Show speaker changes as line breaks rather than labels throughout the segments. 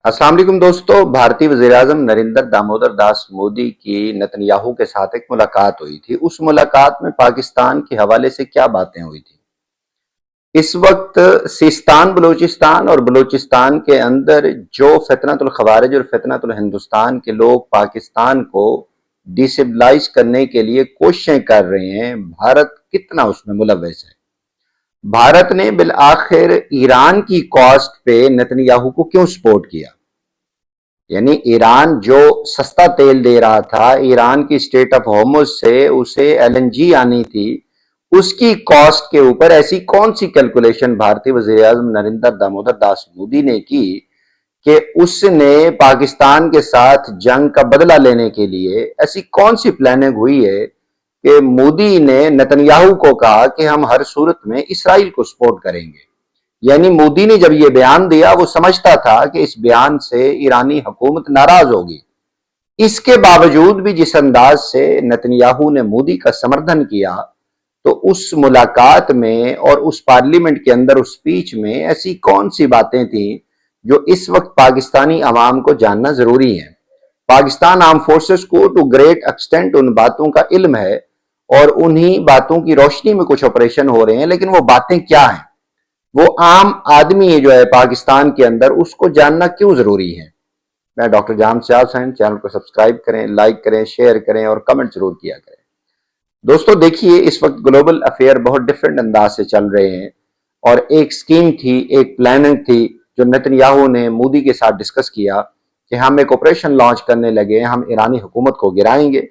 अस्सलाम वालेकुम दोस्तों। भारतीय वज़ीर-ए-आज़म नरेंद्र दामोदर दास मोदी की नेतन्याहू के साथ एक मुलाकात हुई थी। उस मुलाकात में पाकिस्तान के हवाले से क्या बातें हुई थी? इस वक्त सिस्तान बलूचिस्तान और बलूचिस्तान के अंदर जो फितनतुल खवारिज और फितनतुल हिंदुस्तान के लोग पाकिस्तान को डिस्टेबलाइज करने के लिए कोशिशें कर रहे हैं, भारत कितना उसमें मुलव्वस है? भारत ने बिल आखिर ईरान की कॉस्ट पे नेतन्याहू को क्यों सपोर्ट किया? यानी ईरान जो सस्ता तेल दे रहा था, ईरान की स्टेट ऑफ होर्मुज से उसे एलएनजी आनी थी, उसकी कॉस्ट के ऊपर ऐसी कौन सी कैलकुलेशन भारतीय वज़ीर-ए-आज़म नरेंद्र दामोदर दास मोदी ने की कि उसने पाकिस्तान के साथ जंग का बदला लेने के लिए ऐसी कौन सी प्लानिंग हुई है कि मोदी ने नेतन्याहू को कहा कि हम हर सूरत में इसराइल को सपोर्ट करेंगे। यानी मोदी ने जब ये बयान दिया, वो समझता था कि इस बयान से ईरानी हुकूमत नाराज होगी। इसके बावजूद भी जिस अंदाज से नेतन्याहू ने मोदी का समर्थन किया, तो उस मुलाकात में और उस पार्लियामेंट के अंदर उस स्पीच में ऐसी कौन सी बातें थी जो इस वक्त पाकिस्तानी अवाम को जानना जरूरी है। पाकिस्तान आर्म फोर्सेस को टू ग्रेट एक्सटेंट उन बातों का इल्म है और उन्हीं बातों की रोशनी में कुछ ऑपरेशन हो रहे हैं, लेकिन वो बातें क्या हैं, वो आम आदमी जो है पाकिस्तान के अंदर, उसको जानना क्यों जरूरी है। मैं डॉक्टर जाम सियाज हुसैन, चैनल को सब्सक्राइब करें, लाइक करें, शेयर करें और कमेंट जरूर किया करें। दोस्तों देखिए, इस वक्त ग्लोबल अफेयर बहुत डिफरेंट अंदाज से चल रहे हैं और एक स्कीम थी, एक प्लानिंग थी जो नेतन्याहू ने मोदी के साथ डिस्कस किया कि हम एक ऑपरेशन लॉन्च करने लगे, हम ईरानी हुकूमत को गिराएंगे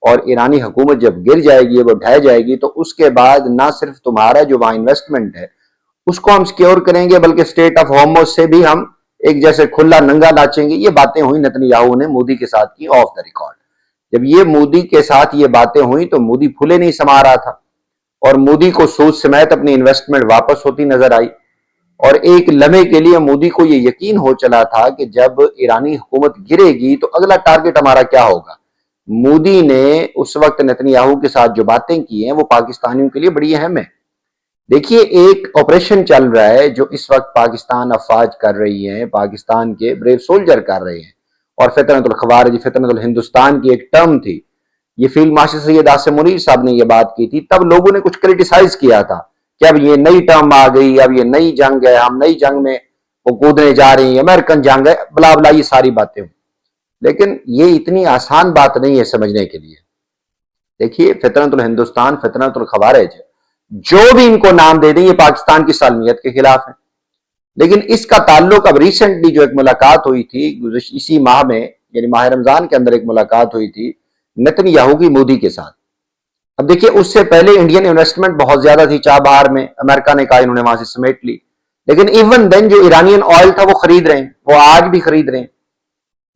और ईरानी हुकूमत जब गिर जाएगी, वो ढह जाएगी, तो उसके बाद ना सिर्फ तुम्हारा जो वहां इन्वेस्टमेंट है उसको हम सिक्योर करेंगे, बल्कि स्टेट ऑफ होर्मुज से भी हम एक जैसे खुला नंगा नाचेंगे। ये बातें हुई नेतन्याहू ने मोदी के साथ की ऑफ द रिकॉर्ड। जब ये मोदी के साथ ये बातें हुई तो मोदी फूले नहीं समा रहा था और मोदी को सूद समेत अपनी इन्वेस्टमेंट वापस होती नजर आई और एक लम्हे के लिए मोदी को ये यकीन हो चला था कि जब ईरानी हुकूमत गिरेगी तो अगला टारगेट हमारा क्या होगा। मोदी ने उस वक्त नेतन्याहू के साथ जो बातें की हैं वो पाकिस्तानियों के लिए बड़ी अहम है। देखिए, एक ऑपरेशन चल रहा है जो इस वक्त पाकिस्तान अफवाज कर रही है, पाकिस्तान के ब्रेव सोल्जर कर रहे हैं, और फितनतुल खवारिज फितनतुल हिंदुस्तान की एक टर्म थी। ये फील्ड मार्शल सैयद आसिम मुनीर साहब ने ये बात की थी, तब लोगों ने कुछ क्रिटिसाइज किया था कि अब ये नई टर्म आ गई, अब ये नई जंग है, हम नई जंग में वो कूदने जा रही है, अमेरिकन जंग है, बला बला, ये सारी बातें। लेकिन ये इतनी आसान बात नहीं है समझने के लिए। देखिए, फितनतुल हिंदुस्तान, फितनतुल खवारिज, जो भी इनको नाम दे दें, ये पाकिस्तान की सालमियत के खिलाफ है। लेकिन इसका ताल्लुक अब रिसेंटली जो एक मुलाकात हुई थी इसी माह में, यानी माह रमजान के अंदर एक मुलाकात हुई थी नेतन्याहू की मोदी के साथ। अब देखिए, उससे पहले इंडियन इन्वेस्टमेंट बहुत ज्यादा थी चाबहार में, अमेरिका ने कहा इन्होंने वहां से समेट ली। लेकिन इवन देन जो ईरानियन ऑयल था वो खरीद रहे हैं, वो आज भी खरीद रहे हैं।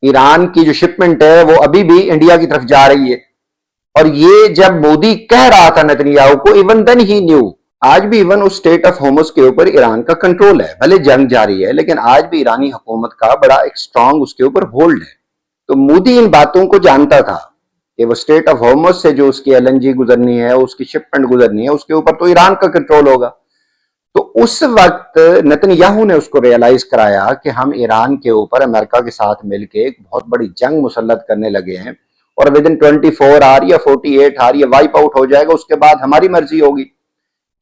ईरान की जो शिपमेंट है वो अभी भी इंडिया की तरफ जा रही है। और ये जब मोदी कह रहा था नेतन्याहू को, इवन देन ही न्यू। आज भी इवन उस स्टेट ऑफ होर्मुज के ऊपर ईरान का कंट्रोल है, भले जंग जारी है, लेकिन आज भी ईरानी हुकूमत का बड़ा एक स्ट्रांग उसके ऊपर होल्ड है। तो मोदी इन बातों को जानता था कि वो स्टेट ऑफ होर्मुज से जो उसकी एलएनजी गुजरनी है, उसकी शिपमेंट गुजरनी है, उसके ऊपर तो ईरान का कंट्रोल होगा। तो उस वक्त नेतन्याहू ने उसको रियलाइज कराया कि हम ईरान के ऊपर अमेरिका के साथ मिलकर एक बहुत बड़ी जंग मुसल्लत करने लगे हैं और विद इन 24 आवर या 48 आवर ये वाइप आउट हो जाएगा। उसके बाद हमारी मर्जी होगी,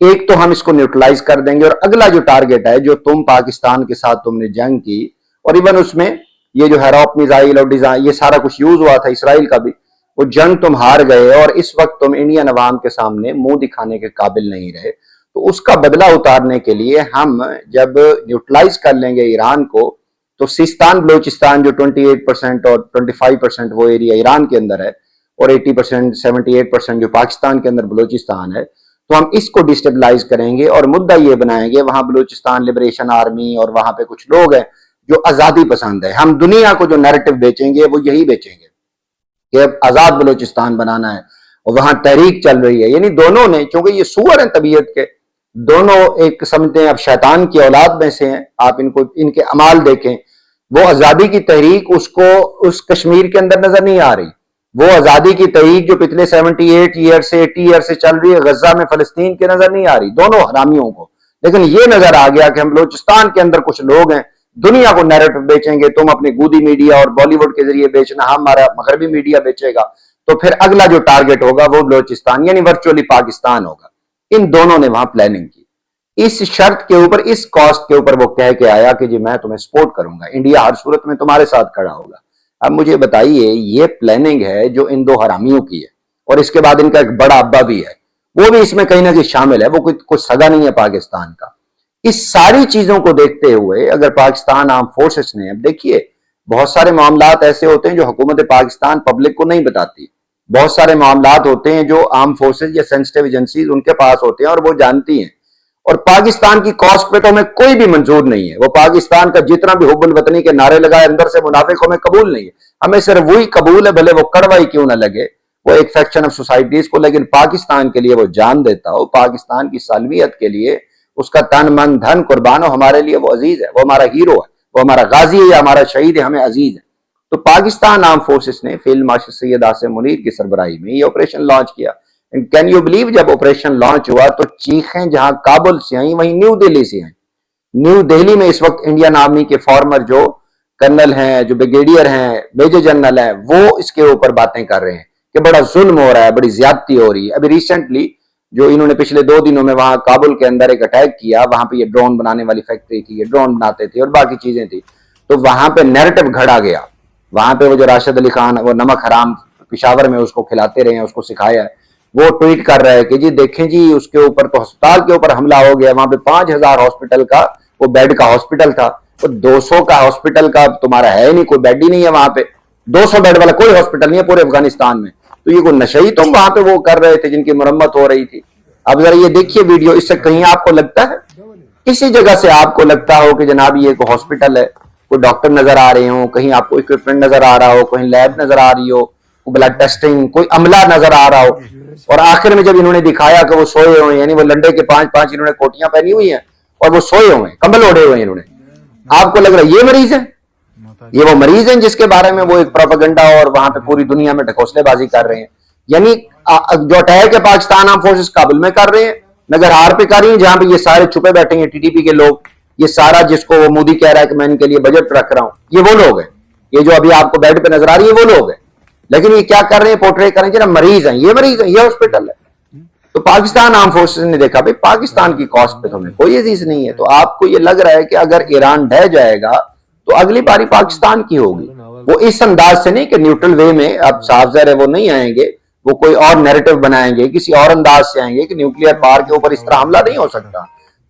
एक तो हम इसको न्यूट्रलाइज कर देंगे और अगला जो टारगेट है, जो तुम पाकिस्तान के साथ तुमने जंग की और इवन उसमें ये जो हैरोप मिसाइल और डिजाइन ये सारा कुछ यूज हुआ था, इसराइल का भी, वो जंग तुम हार गए और इस वक्त तुम इंडियन अवाम के सामने मुंह दिखाने के काबिल नहीं रहे। तो उसका बदला उतारने के लिए हम जब न्यूट्रलाइज कर लेंगे ईरान को, तो सिस्तान बलोचिस्तान जो 28% और 25% वो एरिया ईरान के अंदर है और 80% 78% जो पाकिस्तान के अंदर बलोचिस्तान है, तो हम इसको डिस्टेबलाइज करेंगे और मुद्दा ये बनाएंगे वहां बलोचिस्तान लिबरेशन आर्मी और वहां पे कुछ लोग हैं जो आजादी पसंद है। हम दुनिया को जो नैरेटिव बेचेंगे वो यही बेचेंगे कि अब आजाद बलोचिस्तान बनाना है और वहां तहरीक चल रही है। यानी दोनों ने, चूंकि ये सुअर हैं तबीयत के, दोनों एक समझते हैं अब शैतान की औलाद में से हैं। आप इनको इनके अमाल देखें, वो आजादी की तहरीक उसको उस कश्मीर के अंदर नजर नहीं आ रही। वो आजादी की तहरीक जो पिछले 78 ईयर से 80 ईयर से चल रही है गजा में फलस्तीन के नजर नहीं आ रही, दोनों हरामियों को। लेकिन ये नजर आ गया कि हम बलोचिस्तान के अंदर कुछ लोग हैं दुनिया को नैरेटिव बेचेंगे, तुम अपनी गूदी मीडिया और बॉलीवुड के जरिए बेचना, हमारा मगरबी मीडिया बेचेगा, तो फिर अगला जो टारगेट होगा वो बलोचिस्तान यानी वर्चुअली पाकिस्तान होगा। इन दोनों ने वहां प्लानिंग की, इस शर्त के ऊपर, इस कॉस्ट के ऊपर वो कह के आया कि जी मैं तुम्हें सपोर्ट करूंगा, इंडिया हर सूरत में तुम्हारे साथ खड़ा होगा। अब मुझे बताइए, ये प्लानिंग है जो इन दो हरामियों की है, और इसके बाद इनका एक बड़ा अब्बा भी है, वो भी इसमें कहीं ना कहीं शामिल है, वो कुछ सगा नहीं है पाकिस्तान का। इस सारी चीजों को देखते हुए अगर पाकिस्तान आर्म फोर्सेस ने, अब देखिए बहुत सारे मामलात ऐसे होते हैं जो हुकूमत पाकिस्तान पब्लिक को नहीं बताती, बहुत सारे मामलात होते हैं जो आर्म फोर्सेस या सेंसिटिव एजेंसीज उनके पास होते हैं और वो जानती हैं, और पाकिस्तान की कॉस्ट पे तो हमें कोई भी मंजूर नहीं है। वो पाकिस्तान का जितना भी हुब्बुल वतनी के नारे लगाए अंदर से मुनाफिक हमें कबूल नहीं है, हमें सिर्फ वही कबूल है, भले वो कड़वा ही क्यों ना लगे, वो एक सेक्शन ऑफ सोसाइटीज को, लेकिन पाकिस्तान के लिए वो जान देता हो, पाकिस्तान की सालमियत के लिए उसका तन मन धन कुर्बान हो, हमारे लिए वो अजीज है, वो हमारा हीरो है, वो हमारा गाजी है या हमारा शहीद है, हमें अजीज है। तो पाकिस्तान आर्म फोर्सेस ने फील्ड मार्शल सैयद आसिम मुनीर की सरबराही में ये ऑपरेशन लॉन्च किया। एंड कैन यू बिलीव, जब ऑपरेशन लॉन्च हुआ तो चीखें जहां काबुल से आई वहीं न्यू दिल्ली से आई। न्यू दिल्ली में इस वक्त इंडियन आर्मी के फॉर्मर जो कर्नल हैं, जो ब्रिगेडियर हैं, मेजर जनरल हैं, वो इसके ऊपर बातें कर रहे हैं कि बड़ा जुल्म हो रहा है, बड़ी ज्यादती हो रही है। अभी रिसेंटली जो इन्होंने पिछले 2 दिनों में वहां काबुल के अंदर एक अटैक किया, वहां पे ये ड्रोन बनाने वाली फैक्ट्री थी, ये ड्रोन बनाते थे और बाकी चीजें थी, तो वहां पे नैरेटिव घड़ा गया। वहां पे वो जो राशिद अली खान, वो नमक हराम पिशावर में उसको खिलाते रहे हैं, उसको सिखाया है, वो ट्वीट कर रहा है कि जी देखें जी, उसके ऊपर तो अस्पताल के ऊपर हमला हो गया, वहां पे 5000 हॉस्पिटल का वो बेड का हॉस्पिटल था, तो 200 का हॉस्पिटल का तुम्हारा है नहीं, कोई बेड ही नहीं है वहां पे, 200 बेड वाला कोई हॉस्पिटल नहीं है पूरे अफगानिस्तान में। तो ये कोई नशई तुम वहां पे वो कर रहे थे जिनकी मरम्मत हो रही थी। अब जरा ये देखिए वीडियो, इससे कहीं आपको लगता है, किसी जगह से आपको लगता हो कि जनाब ये कोई हॉस्पिटल है, कोई डॉक्टर नजर आ रहे हो, कहीं आपको इक्विपमेंट नजर आ रहा हो, कहीं लैब नजर आ रही हो, कोई ब्लड टेस्टिंग, कोई अमला नजर आ रहा हो, और आखिर में जब इन्होंने दिखाया कि वो सोए हुए, यानी वो लंडे के 5-5 इन्होंने कोटियां पहनी हुई हैं और वो सोए हुए, कंबल ओढ़े हुए इन्होंने, आपको लग रहा है ये मरीज है? ये वो मरीज हैं जिसके बारे में वो एक प्रोपेगेंडा और वहां पे पूरी दुनिया में ढकोसलेबाजी कर रहे हैं। यानी जो अटैक है पाकिस्तान आर्म फोर्सेस काबुल में कर रहे हैं, नगर हार पे कर रही है, जहां पे ये सारे छुपे बैठे हैं टीटीपी के लोग, ये सारा जिसको वो मोदी कह रहा है कि मैं इनके लिए बजट रख रहा हूं, ये वो लोग हैं, ये जो अभी आपको बेड पे नजर आ रही है वो लोग हैं। लेकिन ये क्या कर रहे हैं, पोर्ट्रे कर रहे हैं, मरीज हैं, ये मरीज हैं, ये हॉस्पिटल है। तो पाकिस्तान आर्म फोर्सेस ने देखा भाई पाकिस्तान की कॉस्ट पे तो हमें कोई अजीज नहीं है, तो आपको ये लग रहा है कि अगर ईरान ढह जाएगा तो अगली बारी पाकिस्तान की होगी। वो इस अंदाज से नहीं कि न्यूट्रल वे में, अब साफ ज़ाहिर है वो नहीं आएंगे, वो कोई और नैरेटिव बनाएंगे, किसी और अंदाज से आएंगे कि न्यूक्लियर पावर के ऊपर इस तरह हमला नहीं हो सकता।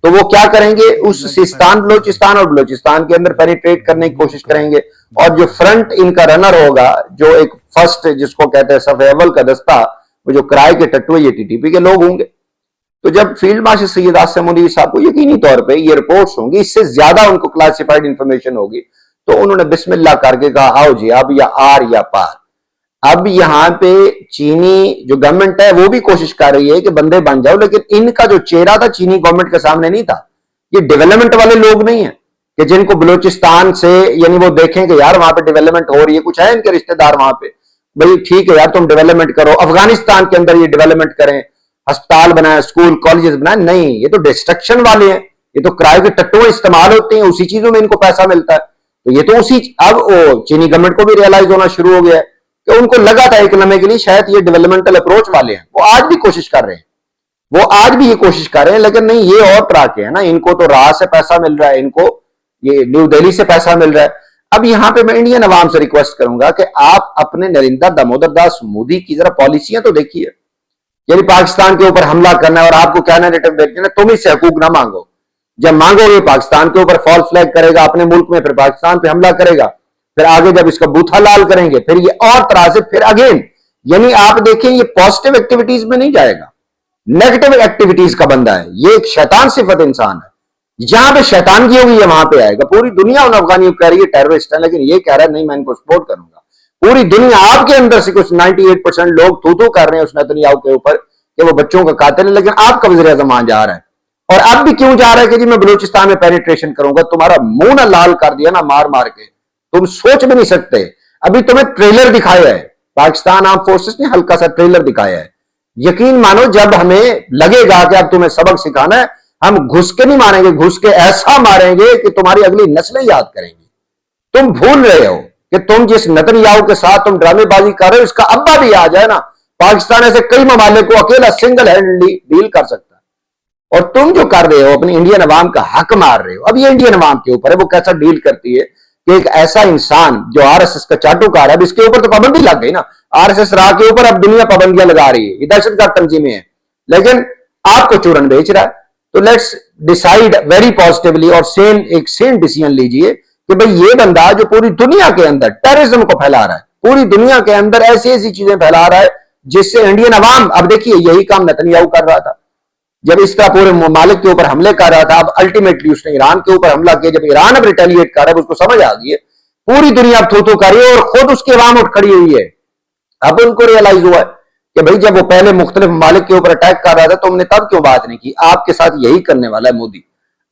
तो वो क्या करेंगे, उस सिस्तान बलोचिस्तान और बलोचिस्तान के अंदर पेनिट्रेट करने की कोशिश करेंगे, और जो फ्रंट इनका रनर होगा, जो एक फर्स्ट जिसको कहते हैं सफ़े अव्वल का दस्ता, वो जो किराए के टट्टू ये टीटीपी के लोग होंगे। तो जब फील्ड मार्शल सैयद आसिम मुनीर साहब को यकीनी तौर पे ये रिपोर्ट्स होंगी, इससे ज्यादा उनको क्लासिफाइड इंफॉर्मेशन होगी, तो उन्होंने बिस्मिल्लाह करके कहा आओ जी अब या आर या पार। अब यहाँ पे चीनी जो गवर्नमेंट है वो भी कोशिश कर रही है कि बंदे बन जाओ, लेकिन इनका जो चेहरा था चीनी गवर्नमेंट के सामने नहीं था। ये डेवलपमेंट वाले लोग नहीं है कि जिनको बलूचिस्तान से, यानी वो देखें कि यार वहां पे डेवलपमेंट हो रही है, कुछ है इनके रिश्तेदार वहां पे, भाई ठीक है यार तुम डेवलपमेंट करो, अफगानिस्तान के अंदर ये डेवलपमेंट करें, अस्पताल बनाए, स्कूल कॉलेजेस बनाए, नहीं, ये तो डिस्ट्रक्शन वाले हैं, ये तो किराए के टट्टू इस्तेमाल होते हैं, उसी चीजों में इनको पैसा मिलता है। तो ये तो उसी, अब वो चीनी गवर्नमेंट को भी रियलाइज होना शुरू हो गया है कि उनको लगा था एक लम्हे के लिए शायद ये डेवलपमेंटल अप्रोच वाले हैं, वो आज भी कोशिश कर रहे हैं, वो आज भी ये कोशिश कर रहे हैं, लेकिन नहीं, ये और तरह के है ना, इनको तो राह से पैसा मिल रहा है, इनको ये न्यू दिल्ली से पैसा मिल रहा है। अब यहां पे मैं इंडियन अवाम से रिक्वेस्ट करूंगा कि आप अपने नरेंद्र दामोदर दास मोदी की जरा पॉलिसियां तो देखिए। यानी पाकिस्तान के ऊपर हमला करना है और आपको क्या नैरेटिव बेचना, तुम इससे हकूक ना मांगो, जब मांगोगे पाकिस्तान के ऊपर फॉल्स फ्लैग करेगा अपने मुल्क में, फिर पाकिस्तान पे हमला करेगा, फिर आगे जब इसका बूथा लाल करेंगे फिर ये और तरह से, फिर अगेन, यानी आप देखें ये पॉजिटिव एक्टिविटीज में नहीं जाएगा, नेगेटिव एक्टिविटीज का बंदा है, ये एक शैतान सिफत इंसान है, जहां पे शैतानगी होगी ये वहां पे आएगा। पूरी दुनिया उन अफगानियों को कह रही है टेररिस्ट है, लेकिन ये कह रहा है नहीं मैं इनको सपोर्ट करूंगा। पूरी दुनिया आपके अंदर से कुछ 98% लोग तू कर रहे हैं उस नेतन्याहू के ऊपर कि वो बच्चों का कातिल है, लेकिन आपका वज़ीर आज़म वहां जा रहा है, और अब भी क्यों जा रहा है कि जी मैं बलूचिस्तान में पेनिट्रेशन करूंगा। तुम्हारा मुंह ना लाल कर दिया ना मार मार के, तुम सोच भी नहीं सकते। अभी तुम्हें ट्रेलर दिखाया है, पाकिस्तान आर्म फोर्सेस ने हल्का सा ट्रेलर दिखाया है, यकीन मानो जब हमें लगेगा कि अब तुम्हें सबक सिखाना है, ہم گھس کے نہیں ماریں گے, گھس کے ایسا ماریں گے کہ تمہاری اگلی نسلیں یاد کریں گی. تم بھول رہے ہو کہ تم جس نتن یاہو کے ساتھ تم ڈرامے بازی کر رہے ہو, اس کا ابا بھی آ جائے نا, پاکستان ایسے کئی ممالک کو اکیلا سنگل ہینڈلی ڈیل کر سکتا ہے. اور تم جو کر رہے ہو اپنی انڈین عوام کا حق مار رہے ہو. اب یہ انڈین عوام کے اوپر ہے وہ کیسا ڈیل کرتی ہے کہ ایک ایسا انسان جو آر ایس ایس کا چاٹوکار ہے, اب اس کے اوپر تو پابندی لگ گئی نا, آر ایس ایس راہ کے اوپر اب دنیا پابندیاں لگا رہی ہے, یہ دہشت گرد تنظیمیں ہیں, لیکن آپ کو چورن بیچ رہا ہے. تو لیٹس ڈیسائیڈ ویری پازیٹیولی اور ایک سین ڈیسیژن لیجئے کہ بھئی یہ بندہ جو پوری دنیا کے اندر ٹیررزم کو پھیلا رہا ہے, پوری دنیا کے اندر ایسی ایسی چیزیں پھیلا رہا ہے جس سے انڈین عوام, اب دیکھیے یہی کام نتن یاہو کر رہا تھا جب اس کا پورے ممالک کے اوپر حملے کر رہا تھا. اب الٹیمیٹلی اس نے ایران کے اوپر حملہ کیا, جب ایران اب ریٹیلیٹ کر رہا ہے, اس کو سمجھ آ گئی ہے پوری دنیا اب تھو کر رہی ہے اور خود اس کی عوام اٹھ کھڑی ہوئی ہے. اب ان کو ریئلائز ہوا ہے کہ بھئی جب وہ پہلے مختلف ممالک کے اوپر اٹیک کر رہا تھا تو ہم نے تب کیوں بات نہیں کی, آپ کے ساتھ یہی کرنے والا ہے مودی.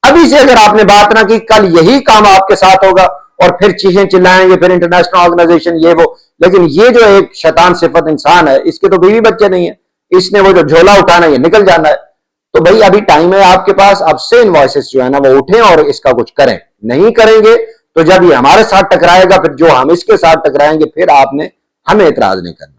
ابھی سے اگر آپ نے بات نہ کی, کل یہی کام آپ کے ساتھ ہوگا اور پھر چیزیں چلائیں گے, پھر انٹرنیشنل آرگنائزیشن یہ وہ. لیکن یہ جو ایک شیطان صفت انسان ہے, اس کے تو بیوی بچے نہیں ہیں, اس نے وہ جو جھولا اٹھانا ہے یہ نکل جانا ہے. تو بھئی ابھی ٹائم ہے آپ کے پاس, اب سین وائسز جو ہے نا وہ اٹھیں اور اس کا کچھ کریں. نہیں کریں گے تو جب یہ ہمارے ساتھ ٹکرائے گا, پھر جو ہم اس کے ساتھ ٹکرائیں گے, پھر آپ نے ہمیں اعتراض نہیں کرنا.